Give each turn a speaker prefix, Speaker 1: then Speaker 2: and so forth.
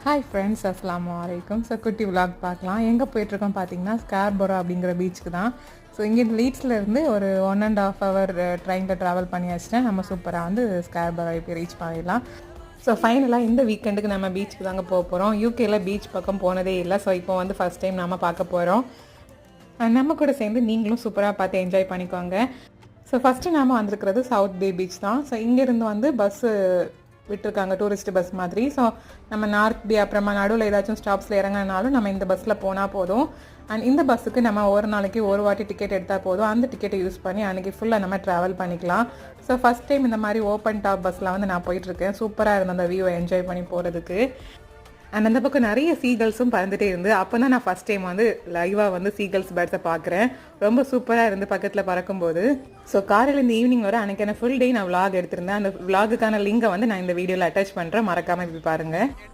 Speaker 1: Hi friends, அஸ்ஸலாமு அலைக்கும். So குட்டி விலாக் பார்க்கலாம். எங்கே போயிட்டுருக்கோம் பார்த்தீங்கன்னா, ஸ்கார்பரோ அப்படிங்கிற பீச்சுக்கு தான். ஸோ இங்கேருந்து லீட்ஸ்லேருந்து ஒரு 1.5 hour ட்ரெயினில் ட்ராவல் பண்ணி வச்சுட்டேன். நம்ம சூப்பராக வந்து ஸ்கார்பரோ இப்போ ரீச் பண்ணிடலாம். ஸோ ஃபைனலாக இந்த வீக்கெண்டுக்கு நம்ம பீச்சுக்கு தாங்க போக போகிறோம். யூகேயில் பீச் பக்கம் போனதே இல்லை. ஸோ இப்போ வந்து ஃபஸ்ட் டைம் நம்ம பார்க்க போகிறோம். நம்ம கூட சேர்ந்து நீங்களும் சூப்பராக பார்த்து என்ஜாய் பண்ணிக்கோங்க. ஸோ ஃபஸ்ட்டு நாம் வந்திருக்கிறது சவுத் பே பீச் தான். ஸோ இங்கேருந்து வந்து பஸ்ஸு விட்டுருக்காங்க, டூரிஸ்ட் பஸ் மாதிரி. ஸோ நம்ம நார்த் பே அப்புறமா நடுவில் ஏதாச்சும் ஸ்டாப்ஸில் இறங்கினாலும் நம்ம இந்த பஸ்ஸில் போனால் போதும். அண்ட் இந்த பஸ்ஸுக்கு நம்ம ஒரு நாளைக்கு ஒரு வாட்டி டிக்கெட் எடுத்தால் போதும். அந்த டிக்கெட்டை யூஸ் பண்ணி அன்றைக்கி ஃபுல்லாக நம்ம ட்ராவல் பண்ணிக்கலாம். ஸோ ஃபஸ்ட் டைம் இந்த மாதிரி ஓப்பன் டாப் பஸ்ஸில் வந்து நான் போயிட்டுருக்கேன். சூப்பராக இருந்த அந்த வியூவை என்ஜாய் பண்ணி போகிறதுக்கு. அண்ட் அந்த பக்கம் நிறைய சீகல்ஸும் பறந்துகிட்டே இருந்து அப்போ தான் நான் ஃபஸ்ட் டைம் வந்து லைவாக வந்து சீகல்ஸ் பேர்ட்ஸை பார்க்குறேன். ரொம்ப சூப்பராக இருந்து பக்கத்தில் பறக்கும்போது. ஸோ காலையிலேருந்து ஈவினிங் வர அன்றைக்கி என்ன ஃபுல் டே நான் விலாக் எடுத்திருந்தேன். அந்த விலாகுக்கான லிங்கை வந்து நான் இந்த வீடியோவில் அட்டாச் பண்ணுறேன். மறக்காமல் இப்படி பாருங்கள்.